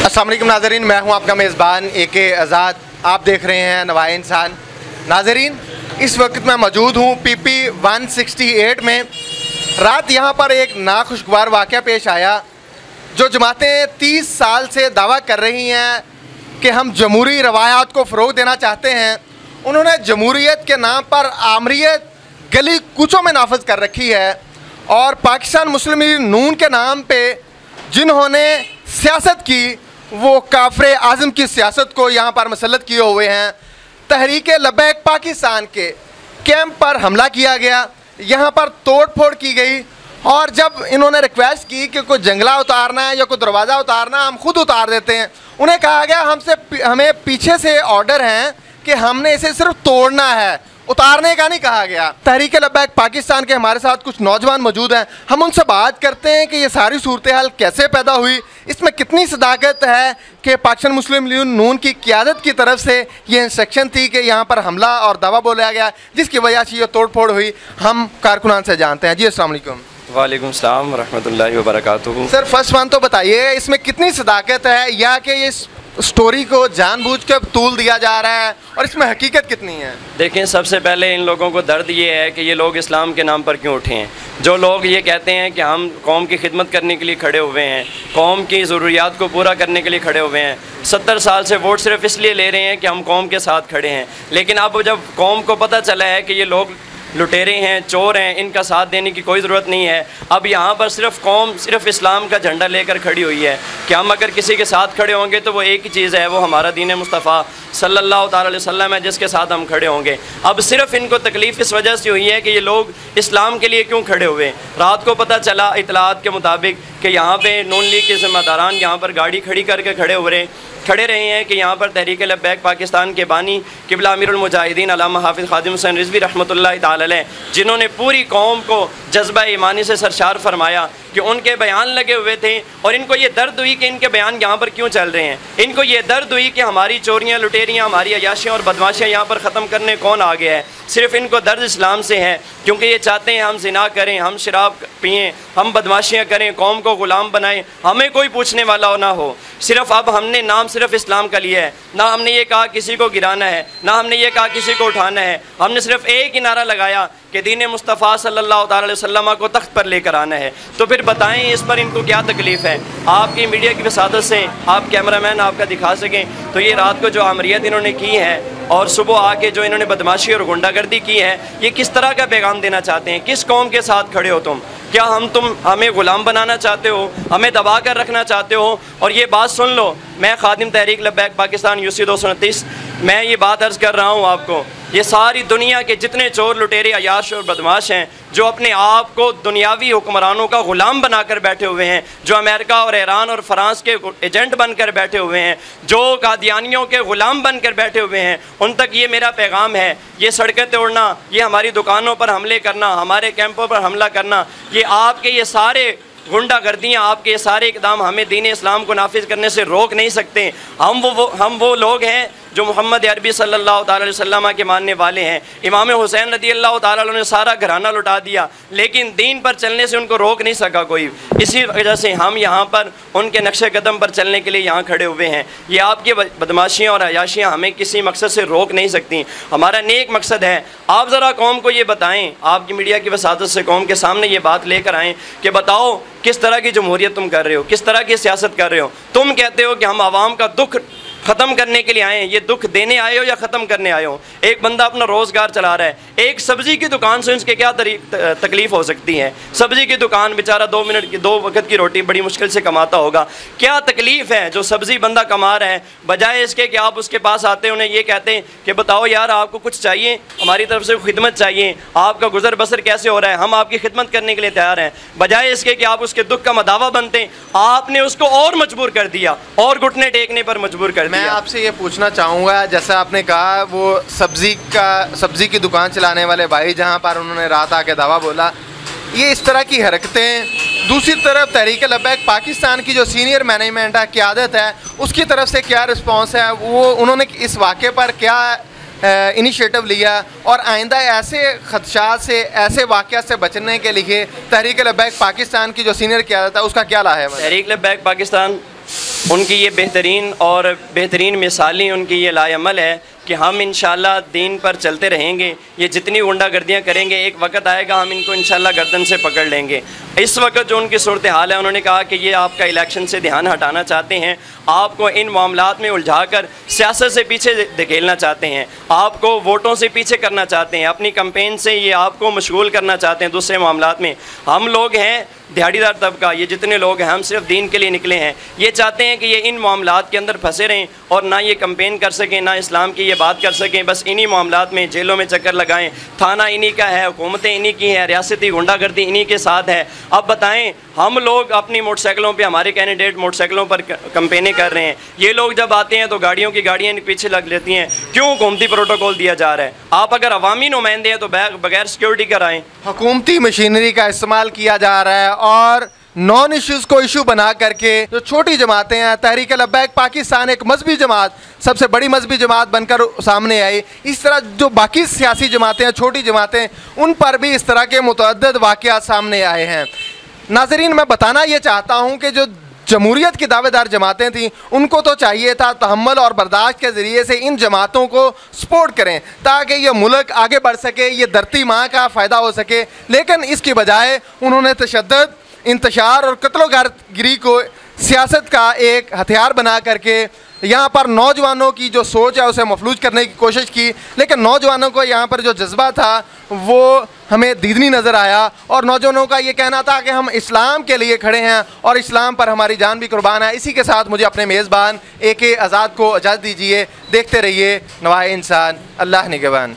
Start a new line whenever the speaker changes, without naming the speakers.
अस्सलाम वालेकुम नाज़रीन, मैं हूं आपका मेज़बान AK आज़ाद। आप देख रहे हैं नवाए इंसान। नाज़रीन, इस वक्त मैं मौजूद हूं PP 168 में। रात यहां पर एक नाखुशगवार वाक़या पेश आया। जो जमातें 30 साल से दावा कर रही हैं कि हम जमहूरी रवायात को फ़रोग़ देना चाहते हैं, उन्होंने जमहूरियत के नाम पर आमरीत गली कूचों में नाफज कर रखी है। और पाकिस्तान मुस्लिम लीग नून के नाम पे जिन्होंने सियासत की, वो काफ़िर आज़म की सियासत को यहाँ पर मसलत किए हुए हैं। तहरीक लब्बैक पाकिस्तान के कैंप पर हमला किया गया, यहाँ पर तोड़ फोड़ की गई। और जब इन्होंने रिक्वेस्ट की कि कोई जंगला उतारना है या कोई दरवाज़ा उतारना, हम खुद उतार देते हैं, उन्हें कहा गया हमें पीछे से ऑर्डर हैं कि हमने इसे सिर्फ तोड़ना है, उतारने का नहीं कहा गया। तहरीक लब्बैक पाकिस्तान के हमारे साथ कुछ नौजवान मौजूद हैं। हम उनसे बात करते हैं कि ये सारी सूरत हाल कैसे पैदा हुई, इसमें कितनी सदाकत है कि पाकिस्तान मुस्लिम लीग नून की क़यादत की तरफ से ये इंस्ट्रक्शन थी कि यहाँ पर हमला और दावा बोला गया, जिसकी वजह से ये तोड़ फोड़ हुई। हम कारकुनान से जानते हैं। जी अस्सलाम वालेकुम।
वालेकुम सलाम रहमतुल्लाहि व बरकातुहू।
सर, फर्स्ट वन तो बताइए, इसमें कितनी सदाकत है, या कि ये स्टोरी को जानबूझ कर तूल दिया जा रहा है, और इसमें हकीकत कितनी है?
देखें, सबसे पहले इन लोगों को दर्द ये है कि ये लोग इस्लाम के नाम पर क्यों उठे हैं। जो लोग ये कहते हैं कि हम कौम की खिदमत करने के लिए खड़े हुए हैं, कौम की ज़रूरियात को पूरा करने के लिए खड़े हुए हैं, 70 साल से वोट सिर्फ इसलिए ले रहे हैं कि हम कौम के साथ खड़े हैं। लेकिन अब जब कौम को पता चला है कि ये लोग लुटेरे हैं, चोर हैं, इनका साथ देने की कोई ज़रूरत नहीं है। अब यहाँ पर सिर्फ कौम सिर्फ इस्लाम का झंडा लेकर खड़ी हुई है कि हम अगर किसी के साथ खड़े होंगे तो वो एक ही चीज़ है, वो हमारा दीन मुस्तफ़ा सल्लल्लाहु अलैहि वसल्लम है, जिसके साथ हम खड़े होंगे। अब सिर्फ इनको तकलीफ़ इस वजह से हुई है कि ये लोग इस्लाम के लिए क्यों खड़े हुए। रात को पता चला इतलात के मुताबिक कि यहाँ पे नून लीग के ज़िम्मेदारान यहाँ पर गाड़ी खड़ी करके खड़े रहे हैं कि यहाँ पर तहरीक लब्बैक पाकिस्तान के बानी क़िबला अमीरुल मुजाहिदीन अल्लामा हाफिज़ ख़ादिम हुसैन रिज़वी रहमतुल्लाहि ताला अलैह, जिन्होंने पूरी कौम को जज्बा ईमानी से सरशार फरमाया, कि उनके बयान लगे हुए थे। और इनको ये दर्द हुई कि इनके बयान यहाँ पर क्यों चल रहे हैं। इनको ये दर्द हुई कि हमारी चोरियाँ लुटेरियाँ, हमारी अयाशियाँ और बदमाशियाँ यहाँ पर ख़त्म करने कौन आ गया है। सिर्फ इनको दर्द इस्लाम से है, क्योंकि ये चाहते हैं हम ज़िना करें, हम शराब पिएँ, हम बदमाशियाँ करें, कौम को ग़ुलाम बनाएं, हमें कोई पूछने वाला ना हो। सिर्फ अब हमने नाम सिर्फ इस्लाम का लिया है, ना हमने ये कहा किसी को गिराना है, ना हमने ये कहा किसी को उठाना है। हमने सिर्फ एक ही नारा लगाया कि दीन मुस्तफ़ा सल्लल्लाहु अलैहि वसल्लम को तख्त पर लेकर आना है। तो फिर बताएं इस पर इनको क्या तकलीफ़ है। आपकी मीडिया की वसादत से आप कैमरामैन आपका दिखा सकें तो ये रात को जो आमरीत इन्होंने की है और सुबह आके जो इन्होंने बदमाशी और गुंडागर्दी की है, ये किस तरह का पैगाम देना चाहते हैं। किस कौम के साथ खड़े हो तुम? क्या तुम हमें ग़ुलाम बनाना चाहते हो, हमें दबा कर रखना चाहते हो? और ये बात सुन लो, मैं खादिम तहरीक लब्बैक पाकिस्तान UC 229, मैं ये बात अर्ज़ कर रहा हूँ आपको, ये सारी दुनिया के जितने चोर लुटेरे अयाश और बदमाश हैं, जो अपने आप को दुनियावी हुक्मरानों का ग़ुलाम बनाकर बैठे हुए हैं, जो अमेरिका और ईरान और फ़्रांस के एजेंट बनकर बैठे हुए हैं, जो कादियानियों के ग़ुलाम बनकर बैठे हुए हैं, उन तक ये मेरा पैगाम है। ये सड़कें तोड़ना, ये हमारी दुकानों पर हमले करना, हमारे कैंपों पर हमला करना, ये आपके ये सारे गुंडागर्दियाँ, आपके सारे इक़दाम हमें दीन इस्लाम को नाफिज करने से रोक नहीं सकते। हम वो लोग हैं जो मोहम्मद अरबी सल्लल्लाहु अलैहि वसल्लम के मानने वाले हैं। इमाम हुसैन रज़ियल्लाहु ताला अन्हु ने सारा घराना लुटा दिया, लेकिन दीन पर चलने से उनको रोक नहीं सका कोई। इसी वजह से हम यहाँ पर उनके नक्शे कदम पर चलने के लिए यहाँ खड़े हुए हैं। ये आपकी बदमाशियाँ और अयाशियाँ हमें किसी मकसद से रोक नहीं सकती। हमारा नेक मकसद है। आप ज़रा कौम को ये बताएँ, आपकी मीडिया की वसादत से कौम के सामने ये बात लेकर आएँ कि बताओ किस तरह की जमहूरियत तुम कर रहे हो, किस तरह की सियासत कर रहे हो। तुम कहते हो कि हम आवाम का दुख ख़त्म करने के लिए आए हैं, ये दुख देने आए हो या ख़त्म करने आए हो? एक बंदा अपना रोज़गार चला रहा है, एक सब्ज़ी की दुकान से उसके क्या तकलीफ़ हो सकती है? सब्ज़ी की दुकान, बेचारा 2 मिनट की 2 वक्त की रोटी बड़ी मुश्किल से कमाता होगा, क्या तकलीफ़ है जो सब्ज़ी बंदा कमा रहा है? बजाय इसके कि आप उसके पास आते उन्हें ये कहते हैं कि बताओ यार, आपको कुछ चाहिए, हमारी तरफ से खिदमत चाहिए, आपका गुजर बसर कैसे हो रहा है, हम आपकी खिदमत करने के लिए तैयार हैं। बजाय इसके कि आप उसके दुख का मदावा बनते, आपने उसको और मजबूर कर दिया और घुटने टेकने पर मजबूर कर दिया।
मैं आपसे ये पूछना चाहूँगा, जैसा आपने कहा वो सब्ज़ी की दुकान चलाने वाले भाई, जहाँ पर उन्होंने रात आके दावा बोला, ये इस तरह की हरकतें। दूसरी तरफ तहरीक लब्बैक पाकिस्तान की जो सीनियर मैनेजमेंट है, क़यादत है, उसकी तरफ से क्या रिस्पॉन्स है? वो उन्होंने इस वाक़े पर क्या इनिशिएटिव लिया, और आइंदा ऐसे खदशात से, ऐसे वाक़यात से बचने के लिए तहरीक लब्बैक पाकिस्तान की जो सीनियर क़यादत है उसका क्या लाहा है?
तहरीक लब्बैक पाकिस्तान उनकी ये बेहतरीन मिसालें, उनकी ये लायमल है कि हम इंशाल्लाह दीन पर चलते रहेंगे। ये जितनी गुंडागर्दियाँ करेंगे एक वक्त आएगा हम इनको इंशाल्लाह गर्दन से पकड़ लेंगे। इस वक्त जो उनकी सूरत हाल है, उन्होंने कहा कि ये आपका इलेक्शन से ध्यान हटाना चाहते हैं, आपको इन मामलात में उलझाकर सियासत से पीछे धकेलना चाहते हैं, आपको वोटों से पीछे करना चाहते हैं, अपनी कैंपेन से ये आपको मशगूल करना चाहते हैं दूसरे मामलात में। हम लोग हैं दिहाड़ीदार तबका, ये जितने लोग हैं हम सिर्फ दीन के लिए निकले हैं। ये चाहते हैं कि ये इन मामलात के अंदर फंसे रहें और ना ये कैंपेन कर सकें, ना इस्लाम की ये बात कर सकें, बस इन्हीं मामलात में जेलों में चक्कर लगाएं। थाना इन्हीं का है, हुकूमतें इन्हीं की हैं, रियासती गुंडागर्दी इन्हीं के साथ है। अब बताएं, हम लोग अपनी मोटरसाइकिलों पे, हमारे कैंडिडेट मोटरसाइकिलों पर कैंपेनें कर रहे हैं, ये लोग जब आते हैं तो गाड़ियों की गाड़ियाँ पीछे लग लेती हैं। क्यों हुकूमती प्रोटोकॉल दिया जा रहा है? आप अगर अवामी नुमाइंदे हैं तो बगैर सिक्योरिटी कराएं।
हुकूमती मशीनरी का इस्तेमाल किया जा रहा है और नॉन इश्यूज़ को इशू बना करके जो छोटी जमातें हैं, तहरीक लब्बैक पाकिस्तान एक मजहबी जमात, सबसे बड़ी मजहबी जमात बनकर सामने आई। इस तरह जो बाकी सियासी जमातें हैं, छोटी जमातें, उन पर भी इस तरह के मुतअद्दिद वाक़यात सामने आए हैं। नाज़रीन, मैं बताना ये चाहता हूँ कि जो जमहूरियत की दावेदार जमातें थीं, उनको तो चाहिए था तहम्मुल और बर्दाश्त के ज़रिए से इन जमातों को सपोर्ट करें ताकि ये मुल्क आगे बढ़ सके, ये धरती माँ का फ़ायदा हो सके। लेकिन इसकी बजाय उन्होंने तशद्दुद, इंतशार और कत्ल-ओ-गारतगिरी को सियासत का एक हथियार बना करके यहाँ पर नौजवानों की जो सोच है उसे मफलूज करने की कोशिश की। लेकिन नौजवानों को यहाँ पर जो जज्बा था वो हमें दीदनी नज़र आया और नौजवानों का ये कहना था कि हम इस्लाम के लिए खड़े हैं और इस्लाम पर हमारी जान भी कुर्बान है। इसी के साथ मुझे अपने मेज़बान AK आज़ाद को इजाज़त दीजिए। देखते रहिए नवाए इंसान। अल्लाह निगहबान।